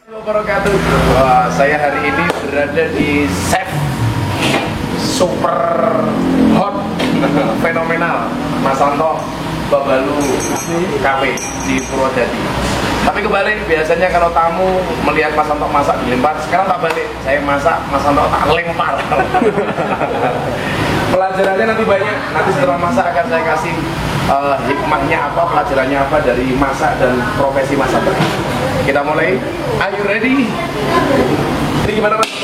Wabarakatuh. Wah, saya hari ini berada di chef super hot fenomenal Mas Santo Babalu Cafe di Purwodadi. Tapi kebalik, biasanya kalau tamu melihat Mas Santo masak dilempar, sekarang tak balik, saya masak, Mas Santo tak lempar. Pelajarannya nanti banyak, nanti setelah masak akan saya kasih hikmahnya apa, pelajarannya apa dari masak dan profesi masak. Kita mulai, are you ready? Ini gimana Mas?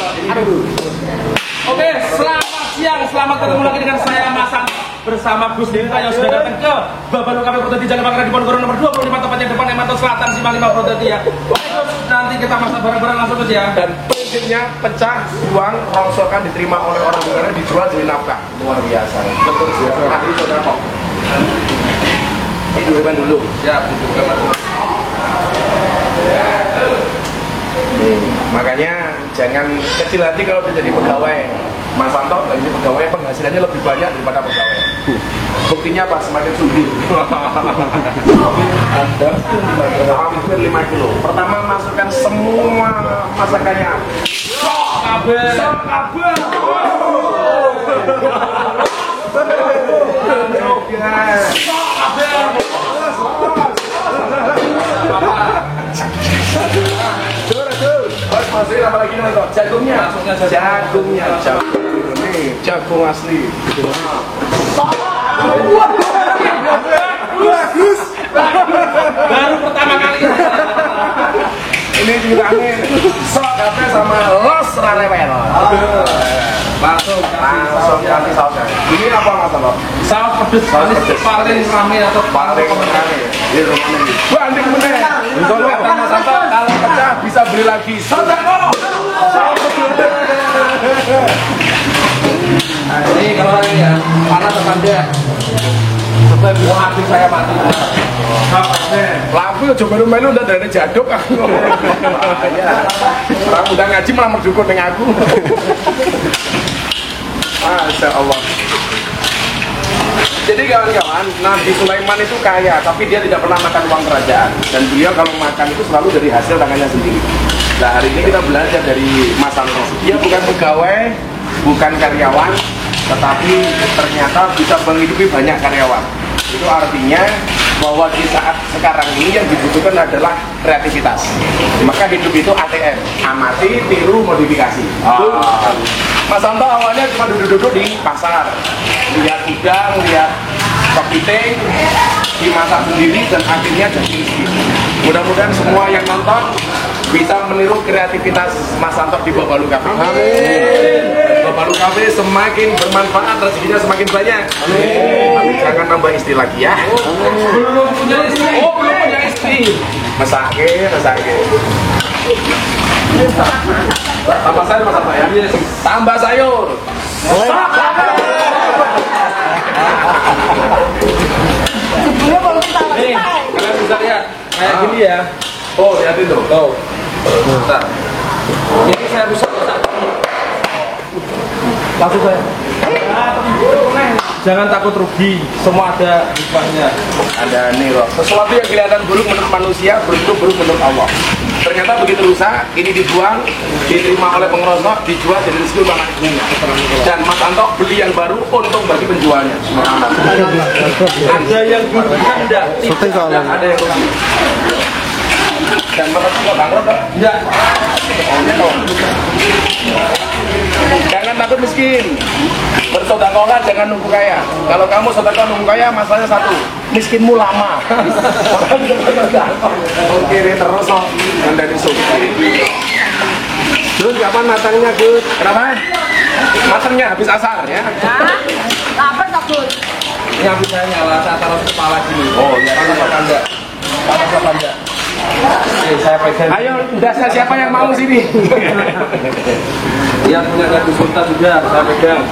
Oke, selamat siang, selamat ketemu lagi dengan saya Mas Santo bersama Gus Dirita yang sudah datang ke Babalu Cafe Purwodadi Jalan Pangeran Diponegoro nomor 25 tepatnya depan Emanto Selatan Simpang 5 Purwodadi ya. Oke Gus, nanti kita masak bareng-bareng langsung Gus ya. Dan prinsipnya pecah, buang, rongsokan diterima oleh orang negara, dijual jadi nafkah. Luar biasa. Betul sih. Nah, ini saudara kok. Ini dulu. Siap, dudukkan dulu. Makanya jangan kecil hati kalau menjadi pegawai. Mas Santo ini pegawai penghasilannya lebih banyak daripada pegawai. Buktinya apa? Semakin subur. Ada hampir 5 kilo. Pertama masukkan semua masakannya. Sok kabel. Masukin apa lagi nih, jagungnya, ini jagung asli. Bagus. Baru pertama kali. Ini bilangnya sok kafe sama los rarewel. Langsung kasih sausnya. Ini apa Mas Santo? Saus pedes, paling rame atau Paling rame. Ini rumahnya ini. Banding meneh. Kata Mas Santo kalau pecah bisa beli lagi. Saudara. Ini kalau ini ya, panas tetangga. Sampai buah hati saya mati. Lampu coba main udah dari jaduk aku. Orang udah ngaji malah merdukun dengan aku. Masya Allah. Jadi kawan-kawan, Nabi Sulaiman itu kaya, tapi dia tidak pernah makan uang kerajaan. Dan beliau kalau makan itu selalu dari hasil tangannya sendiri. Nah hari ini kita belajar dari Mas Santo. Dia bukan pegawai, bukan karyawan, tetapi ternyata bisa menghidupi banyak karyawan. Itu artinya bahwa di saat sekarang ini yang dibutuhkan adalah kreativitas. Maka hidup itu ATM, amati, tiru, modifikasi. Mas Santo awalnya cuma duduk-duduk di pasar, lihat udang, lihat kepiting, dimasak sendiri dan akhirnya jadi miskin. Mudah-mudahan semua yang nonton bisa meniru kreativitas Mas Santo di Babalu Cafe. Amin. Babalu Cafe semakin bermanfaat, rezekinya semakin banyak. Amin. Tapi jangan nambah istri lagi ya. Belum punya istri. Oh, belum punya istri. Masake. Tambah sayur Mas Santo ya. Tambah sayur. Nih, kalian bisa lihat kayak gini ya. Oh, lihatin tuh. Tuh. Bentar. Ini saya rusak. Langsung saya. Jangan takut rugi, semua ada hikmahnya. Ada nih loh, sesuatu yang kelihatan buruk menurut manusia, buruk menurut Allah. Ternyata begitu rusak, ini dibuang, diterima oleh pengerosok, dijual jadi rezeki untuk anak ibunya. Dan Mas Santo beli yang baru, untung bagi penjualnya. Ada yang rugikan enggak? Tidak ada yang rugi. Dan Mas Santo nggak bangkrut kan? Enggak. Jangan takut miskin. Bersedekahlah jangan nunggu kaya. Kalau kamu sedekah nunggu kaya, masalahnya satu, miskinmu lama. Oke, terus loh. Dari Terus kapan matangnya, Gus? Kenapa? Matangnya habis asar ya. Lapar tak Gus? Ini habis saya nyala, saya taruh kepala sini. Oh, ya. Panas apa enggak? Panas apa enggak? Oke, saya pegang. Ayo, dasar siapa yang mau sini? Yang punya Gus Sultan juga, saya pegang.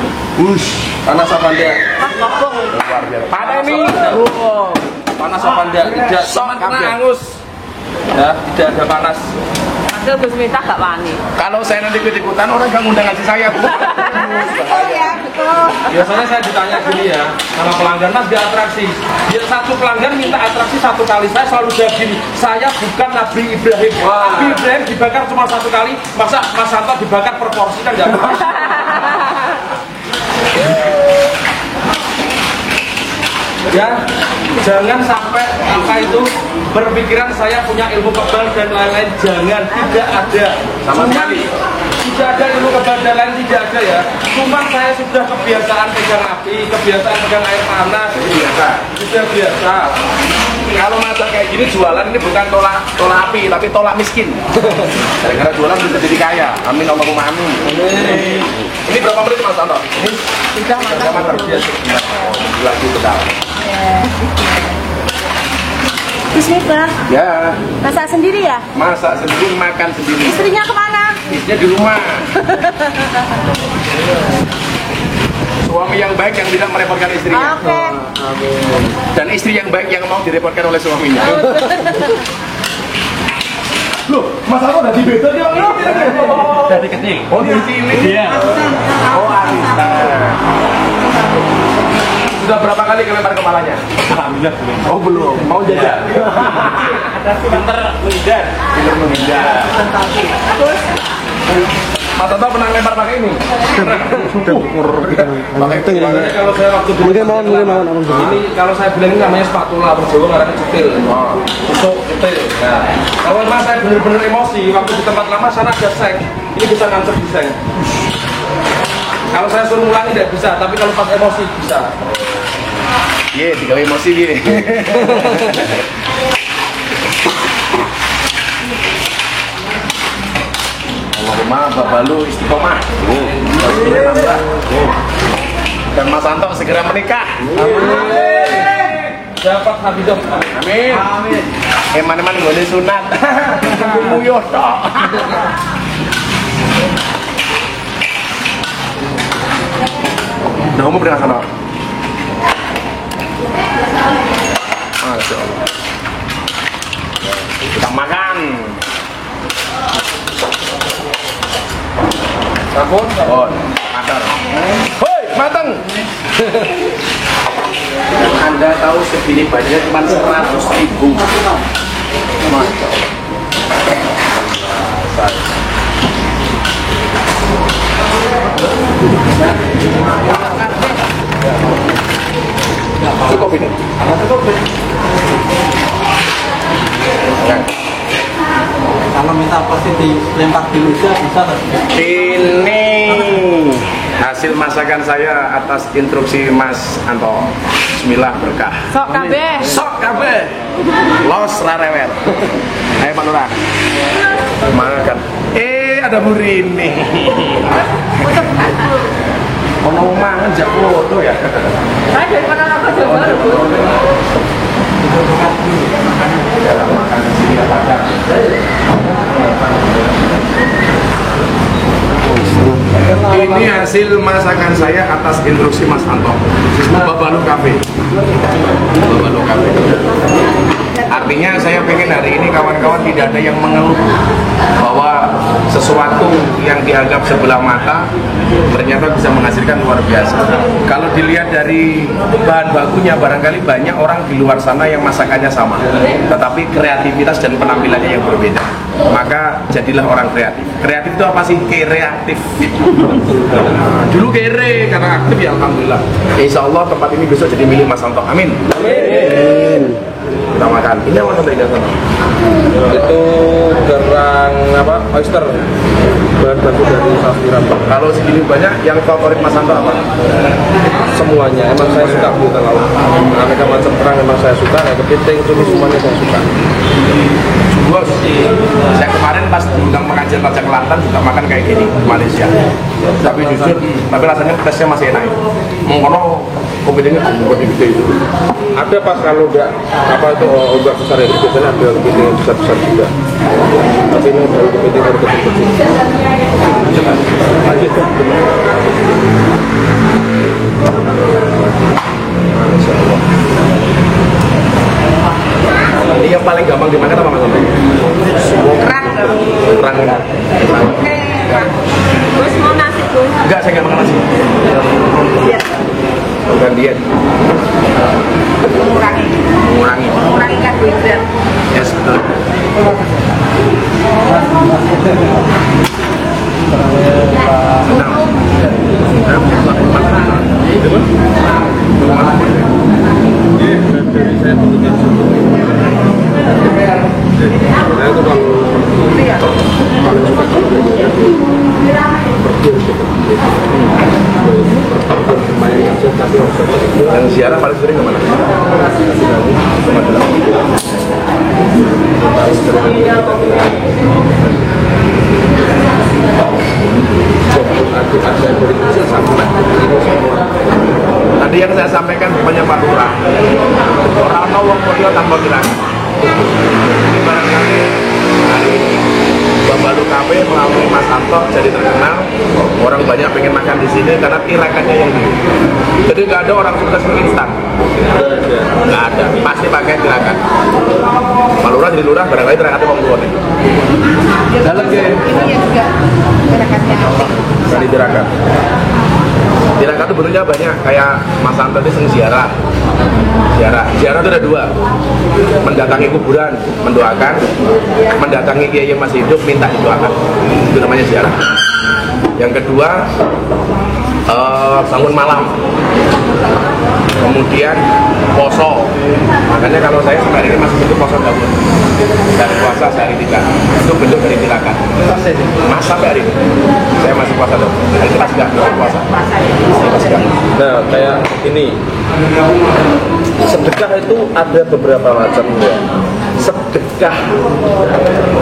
Panas apa enggak? Luar biasa. Pada ini. Panas apa enggak? Tidak. Sok angus. Ya, tidak ada panas. Ke Gus Miftah gak wani. Kalau saya nanti ikut-ikutan orang gak ngundang ngaji saya, Bu. Oh iya, betul. Biasanya saya ditanya gini ya, sama pelanggan, Mas dia atraksi. Dia satu pelanggan minta atraksi 1 kali, saya selalu jawab gini, saya bukan Nabi Ibrahim. Nabi Ibrahim dibakar cuma 1 kali, masa Mas Santo dibakar proporsi kan nggak? Ya, jangan sampai apa itu berpikiran saya punya ilmu kebal dan lain-lain, jangan, tidak ada Sama sekali. tidak ada ilmu kebal dan lain, tidak ada ya. Cuma saya sudah kebiasaan pegang api, kebiasaan pegang air panas, Biasa. sudah biasa. Kalau masak kayak gini jualan ini bukan tolak api, tapi tolak miskin. Gara-gara jualan bisa jadi kaya. Amin Allahumma amin. Ini berapa menit Mas Anto? Sudah Sudah matang. Lagi pedal. Gus Miftah, Ya, masak sendiri ya? masak sendiri, makan sendiri. Istrinya kemana? Istrinya di rumah. Suami yang baik yang tidak merepotkan istrinya. Oke. Dan istri yang baik yang mau direpotkan oleh suaminya. Loh, Mas Anto udah dibeda dia Dari kecil. Oh, dari cilik. Iya. Oh, asisten. Sudah berapa kali kelempar kepalanya? Alhamdulillah belum. Oh, belum. Mau jajak? Pinter menghindar. Pinter menghindar. Mas Anto pernah lempar pakai ini? Makanya kalau saya waktu dulu ini kalau saya bilang ini namanya spatula, orang Jawa ngarangnya cetil. Untuk cetil. Nah, kalau memang saya benar-benar emosi waktu di tempat lama sana ada seng, ini bisa nancep di seng. Kalau saya suruh ulangi tidak bisa, tapi kalau pas emosi bisa. Iya, tiga emosi gini. Allahumma babalu istiqomah. Rezekinya nambah. Dan Mas Anto segera menikah. Dapat Habidah. Amin. Amin. Eman-eman gole sunat. Muyuh tok. Nah, umum dengan sana. Masya Allah. Kita makan. Sabun. Oh, matang. Hoi, matang. Anda tahu segini banyak cuma 100.000. Masya Allah. Cukup ini. Cukup ini. Kalau minta apa sih dilempar di ludah bisa nggak? Ini hasil masakan saya atas instruksi Mas Anto. Bismillah berkah. Sok kabeh. Sok kabeh. Los rarewer. Ayo Pak Lurah. Makan. Ada burini. Mau mangan jak foto ya. Saya dari mana aku coba. Makan di sini ada. Ini hasil masakan saya atas instruksi Mas Anto. Babalu Cafe. Babalu Cafe. Artinya saya pengen hari ini kawan-kawan tidak ada yang mengeluh bahwa sesuatu yang dianggap sebelah mata ternyata bisa menghasilkan luar biasa. Kalau dilihat dari bahan bakunya barangkali banyak orang di luar sana yang masakannya sama, tetapi kreativitas dan penampilannya yang berbeda. Maka jadilah orang kreatif. Kreatif itu apa sih? Kreatif. Dulu kere karena aktif ya alhamdulillah. Insya Allah tempat ini besok jadi milik Mas Anto. Amin. Amin. Kita makan. Ini apa tadi sana? Itu kerang apa? Oyster. Bahan baku dari saus tiram. Kalau segini banyak, yang favorit Mas Anto apa? Semuanya. Emang saya suka buatan laut. Aneka macam kerang emang saya suka. Kayak kepiting, cumi semuanya saya suka. Bos, saya kemarin pas diundang makan Raja Kelantan juga makan kayak gini di Malaysia. Tapi jujur, tapi rasanya tesnya masih enak. Mengkono kepitingnya gede itu. Ada pas kalau udah apa itu obat besar itu biasanya ada kepiting yang besar juga. Tapi ini baru kepiting baru kecil-kecil. Lanjut kan? Masya Allah. Ini yang paling gampang dimakan apa Mas Anto? Kerang. Kerang Yang ziarah paling sering kemana? Tadi yang saya sampaikan banyak Pak Lurah, orang wong Mulyo tanpa gerakan. Ini barangkali hari ini Bapak Lukawe melalui Mas Anto jadi terkenal, orang banyak pengen makan di sini karena tirakannya yang dulu. Jadi nggak ada orang sukses mie instan, nggak ada, pasti pakai tirakan. Pak Lurah jadi lurah barangkali tirakannya mau keluar nih. Dalam Ini ya juga gerakannya. dari tirakan. Tirakan itu bentuknya banyak, kayak Mas Anto tadi seng ziarah. Ziarah itu ada dua, mendatangi kuburan, mendoakan, mendatangi kiai yang masih hidup, minta didoakan. Itu namanya ziarah. Yang kedua, bangun malam, kemudian poso. Makanya kalau saya sehari ini masih bentuk poso bangun dan puasa sehari 3, itu bentuk dari tirakan. Mas sampai hari ini saya masih puasa tuh, hari ini masih nggak puasa. Masih nggak. Nah, kayak ini sedekah itu ada beberapa macam ya. Sedekah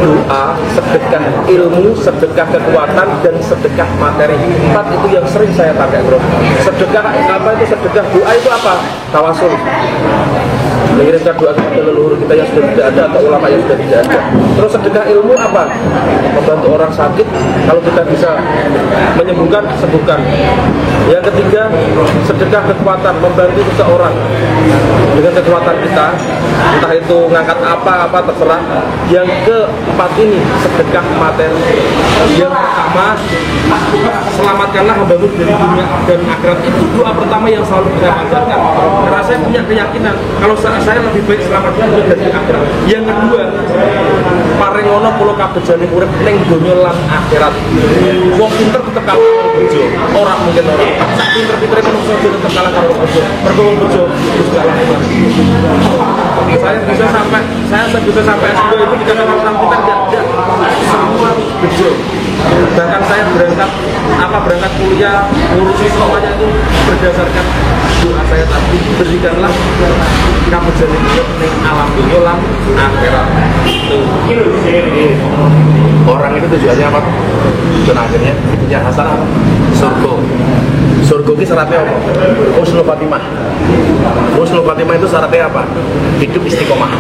doa, sedekah ilmu, sedekah kekuatan, dan sedekah materi. 4 itu yang sering saya pakai, bro. Sedekah apa itu? Sedekah doa itu apa? Tawasul. Mengirimkan doa kepada leluhur kita yang sudah tidak ada atau ulama yang sudah tidak ada. Terus sedekah ilmu apa? Membantu orang sakit, kalau kita bisa menyembuhkan, sembuhkan. Yang ketiga, sedekah kekuatan, membantu seseorang dengan kekuatan kita, entah itu ngangkat apa terserah. Yang keempat ini sedekah materi. Yang pertama, selamatkanlah hambamu dari dunia dan akhirat. Itu doa pertama yang selalu saya ajarkan, karena saya punya keyakinan kalau saya lebih baik selamat dunia dari akhirat. Yang kedua, paringono kula kabejane urip ning donya lan akhirat. Wong pinter tetep kalah karo bojo, ora mungkin ora. Sak pinter-pintere manusa tetep kalah karo bojo. Mergo wong bojo wis kalah. Saya bisa sampai S2 itu dikatakan orang pintar tidak semua bojo. Bahkan saya berangkat kuliah, ngurusi semuanya itu berdasarkan doa saya tadi, berikanlah kabejane urip ning alam dunya lan akhirat. Orang itu tujuannya apa? Tujuan akhirnya punya hasanah apa? Surga. Surga itu syaratnya apa? Husnul Khotimah. Husnul Khotimah itu syaratnya apa? Hidup istiqomah.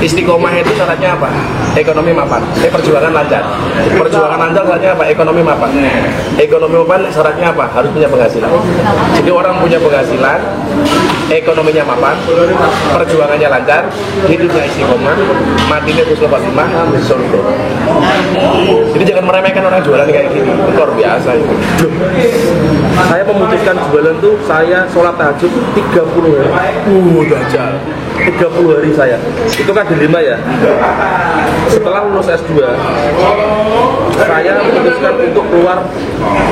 Istiqomah itu syaratnya apa? Ekonomi mapan. Perjuangan lancar. Perjuangan lancar syaratnya apa? Ekonomi mapan. Ekonomi mapan syaratnya apa? Harus punya penghasilan. Jadi orang punya penghasilan, ekonominya mapan, perjuangannya lancar, hidupnya istiqomah, matinya husnul khotimah, surga. Jadi jangan meremehkan orang jualan kayak gini, itu luar biasa itu. Saya memutuskan jualan tuh, saya sholat tahajud 30 hari. Dajjal. 30 hari saya. Itu kan dilema ya. Setelah lulus S2, saya memutuskan untuk keluar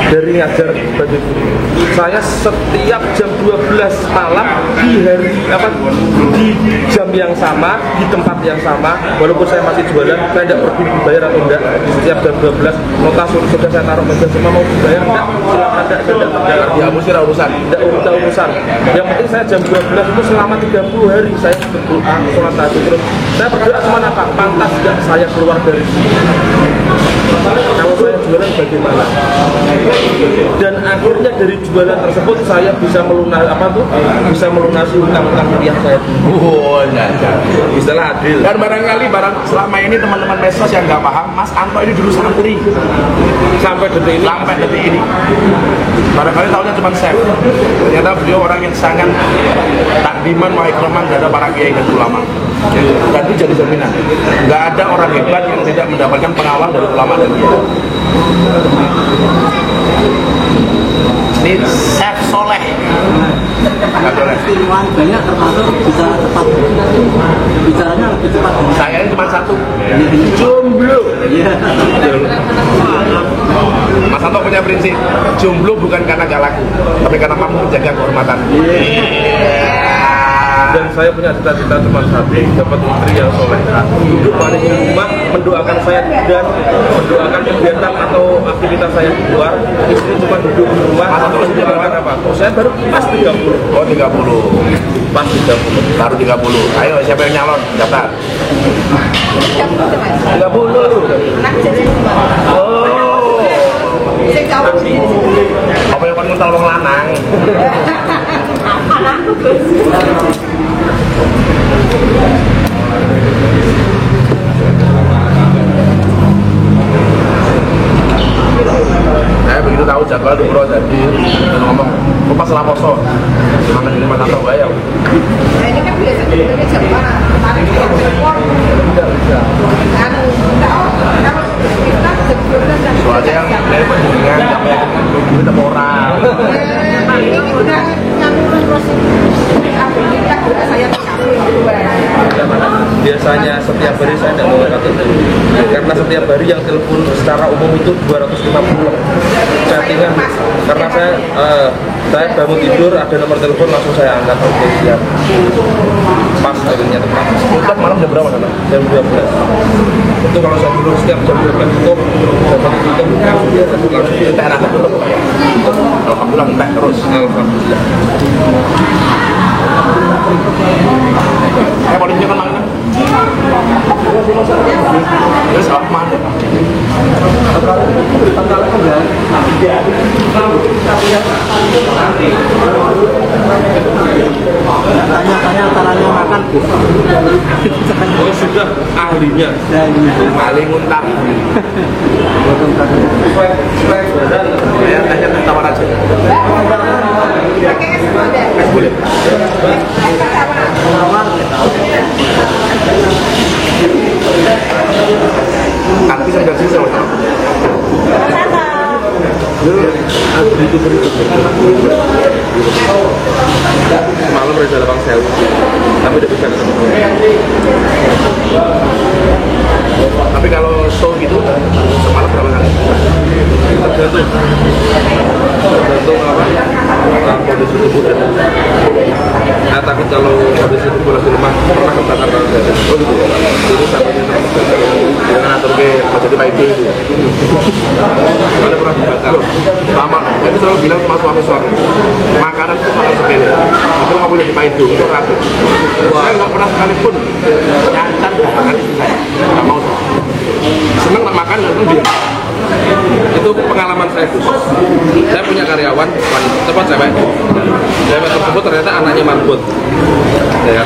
dari ngajar sebagai guru. Saya setiap jam 12 malam di jam yang sama, di tempat yang sama, walaupun saya masih jualan, saya tidak peduli dibayar atau enggak. Setiap jam 12 nota sudah saya taruh meja, semua mau dibayar enggak, silakan enggak. Ya mesti urusan. Tidak urusan. Yang penting saya jam 12 itu selama 30 hari saya berdoa, sholat tahajud terus. Saya berdoa cuma apa? Pantas enggak saya keluar dari sini? Kalau saya jualan bagaimana? Dan akhirnya dari jualan tersebut saya bisa melunasi hutang-hutang kuliah saya. Istilah adil. Dan barangkali selama ini teman-teman medsos yang nggak paham, Mas Anto ini dulu santri Sampai detik ini. Barangkali tahunya cuma chef. Ternyata beliau orang yang sangat takdiman wa ikraman terhadap para kiai dan ulama. Dan itu jadi jaminan. Nggak ada orang hebat yang tidak mendapatkan pengawal dari ulama dan kiai. Ini chef soleh. Nggak boleh. Ilmuwan banyak termasuk bisa tepat. Bicaranya lebih cepat. Saya ini cuma satu. Jomblo. Iya. Mas Anto punya prinsip, jomblo bukan karena gak laku, tapi karena mampu menjaga kehormatan. Dan saya punya cita-cita cuma satu, dapat istri yang soleha. Duduk manis di rumah, mendoakan saya dan mendoakan kegiatan atau aktivitas saya di luar. Istri cuma duduk di rumah, terus mendoakan apa? Oh, saya baru pas 30. Oh 30. Pas 30. Baru 30. Ayo siapa yang nyalon? Daftar. 30. Anak jadi Oh. saya jawab sendiri. Apa yang paling ngental wong lanang? Anakku Gus. Saya begitu tahu jadwal di Pro jadi ngomong, "Kok pas lah poso?" Makan ini makan tahu bayang. Nah ini kan biasa sebenarnya jam mana? Kemarin kita telepon. Anu, kalau kita jam 12 Soalnya yang telepon dengan sampai kita moral. ini udah nyambung terus. Kita udah saya Biasanya setiap hari saya tidak mau angkat telepon karena setiap hari yang telepon secara umum itu 250 chattingan. Karena saya bangun tidur ada nomor telepon langsung saya angkat. Oke siap, pas akhirnya tepat. Puncak malam jam berapa sana? Jam 12 itu kalau saya dulu setiap jam 12 itu dapat itu langsung Kita enak tutup. Alhamdulillah entek terus. alhamdulillah. Polisi kan mana? Ya salah mana? Tanya-tanya caranya makan. Oh sudah ahlinya. Paling muntah. Ya tanya tawar aja. pakai es model. Es boleh. Nanti sampai sini sama. Semalam Reza Lapang Sewu, tapi udah bisa ketemu. Tapi kalau show gitu semalam berapa kali? Tergantung apa? Kondisi tubuh dan saya takut kalau kondisi tubuh lagi lemah pernah kebakar kalau ada. Oh gitu. Itu sampai Dengan atur ke menjadi Pak Ibu itu. mana pernah dibakar. Lama. Itu selalu bilang sama suami-suami. Makanan itu sangat sepele. Itu nggak boleh Pak Ibu. Itu rapi. Saya nggak pernah sekalipun nyantan makan itu saya. Nggak mau. Seneng nggak makan langsung dia. Itu pengalaman saya Gus. Saya punya karyawan tepat cewek. Cewek tersebut ternyata anaknya marbot. Ya.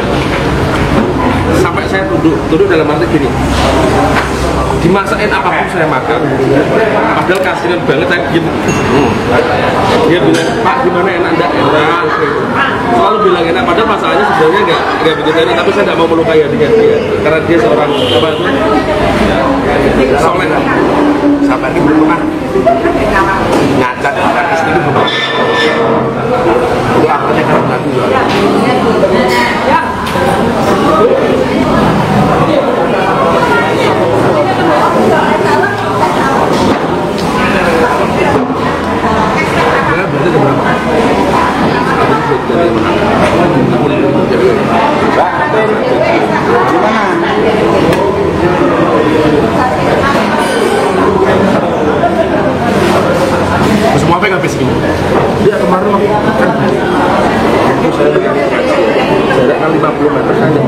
Sampai saya duduk dalam arti gini. Dimasakin apapun saya makan. Padahal kasihan banget saya diem. Dia bilang, "Pak, gimana enak enggak enak?" Selalu bilang enak, padahal masalahnya sebenarnya enggak begitu enak, tapi saya enggak mau melukai hatinya dia. Karena dia seorang apa itu? Soleh. Sampai ini belum pernah nyantan dan istri itu belum. Itu akhirnya karena dua. Semua apa habis ini? Dia kemarin waktu kan jarak kan 50 meter saja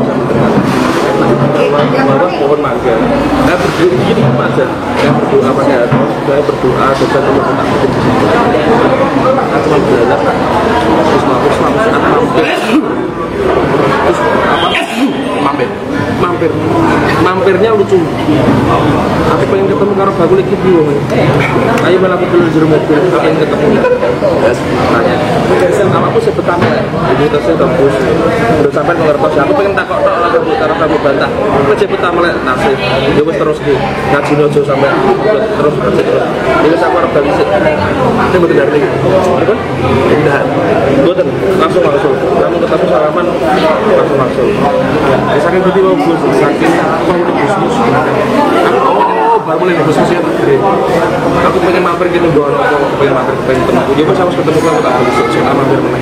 bawah pohon mangga. Saya berdua gini aja. Saya berdoa pada Allah. Saya berdoa dan saya terus takut di situ. Saya cuma berjalan. Terus mampir terus apa? Mampirnya lucu. Aku pengen ketemu karo bakul iki piye wong. Ayo malah aku dulu jero mobil, aku pengen ketemu. Tanya. Awakku sing pertama iki terus tembus. Udah sampai ngertos aku pengen takok tok karo kamu bantah. Kowe sing pertama lek tasih. Ya wis terus iki. Ngaji ojo sampai terus. Ini aku arep bali sik. Ini mboten dari iki. Pripun? Indah. Mboten langsung. Kamu ketemu salaman langsung. Saking gede mau Gus, saking wah ini Gus. baru mulai negosiasi apa? Aku pengen mampir gitu doang, aku pengen mampir ketemu. Dia pas harus ketemu kan tak habis saya mampir mana?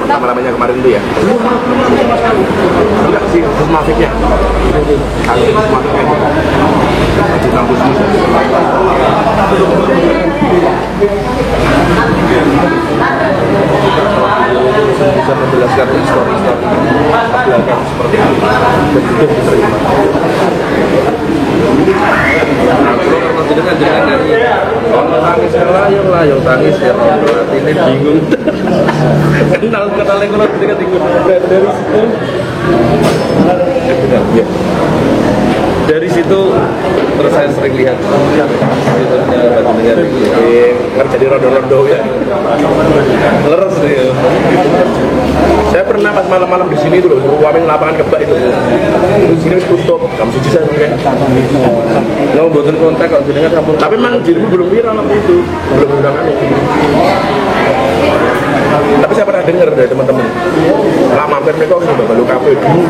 Apa namanya kemarin itu ya? Enggak sih, Mafiknya. Mafiknya. Di kampus ini. Bisa menjelaskan histori-histori belakang seperti apa dan itu diterima. Nah, kalau jenengan dari orang tangis yang tangis ya ini bingung. kenal yang kalau ketika dari situ. Ya. Dari situ terus saya sering lihat jadi rondo-rondo ya leres deh ya. Saya pernah pas malam-malam di sini tuh loh, ruangin lapangan kebak itu di sini tutup jam 7 saya kayak nggak buatin kontak kalau jenengan sampun tapi memang dirimu belum viral waktu itu belum undangan tapi saya pernah dengar dari teman-teman lah mampir mereka harus coba balu kafe dulu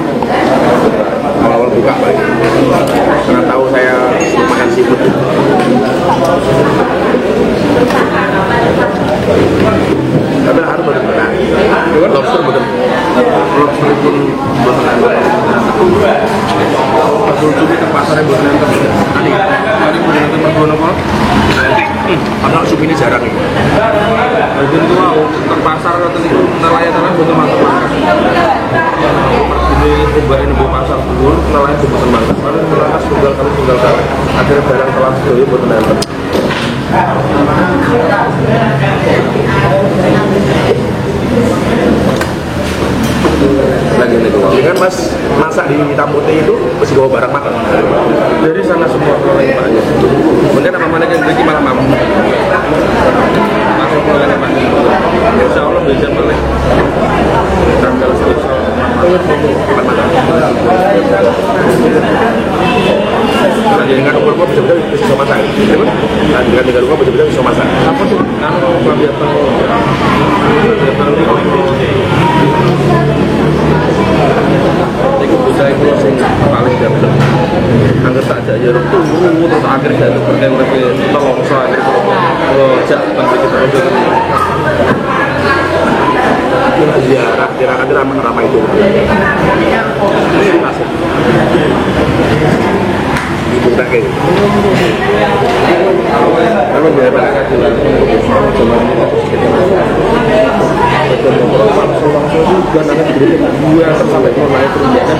awal-awal buka balik karena tahu saya makan seafood tapi harus benar-benar lobster betul lobster pun benar-benar betul di pasarnya benar-benar tadi benar-benar berbuat apa karena sup ini jarang nih jadi itu mau terpasar atau itu nelayan tanah butuh mantap ini kembali ke pasar dulu nelayan butuh mantap karena nelayan tunggal kali akhirnya barang telah sedih buat nelayan lagi nih dengan mas masak di hitam putih itu mesti bawa barang makan dari sana semua yang banyak kemudian apa mana yang beli malam malam masuk pulang apa insya Allah bisa beli tanggal 1 dengan umur bisa masak dengan umur bisa masak apa tuh kalau biar itu bisa itu sing paling dapat angker tak aja ya tunggu terus akhir jatuh berdeng lebih nelongso kalau jak bagi kita udah ziarah kira-kira ramai itu ibu tak kayak kalau dia berangkat jalan juga nanti diberi gue sampai ke mana terus ya kan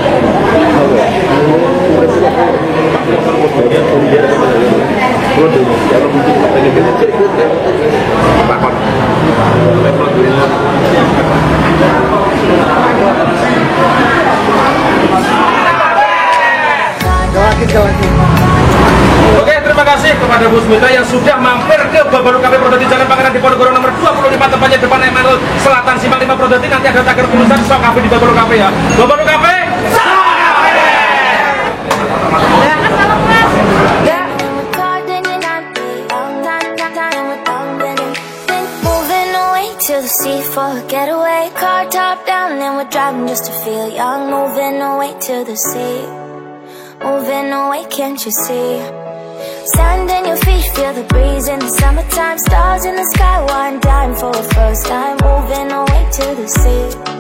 Oke, terima kasih kepada Bu Smita yang sudah mampir ke Babalu Cafe Prodoti Jalan Pangeran Diponegoro nomor 25 tepatnya depan Emerald Selatan Simpang 5 Prodoti. Nanti ada tagar tulisan Sok Cafe di Babalu Cafe ya. Babalu Cafe, Sok Cafe. To the sea for a getaway, car top down and we're driving just to feel young. Moving away to the sea, moving away, can't you see? Sand in your feet, feel the breeze in the summertime. Stars in the sky, one dime for a first time. Moving away to the sea.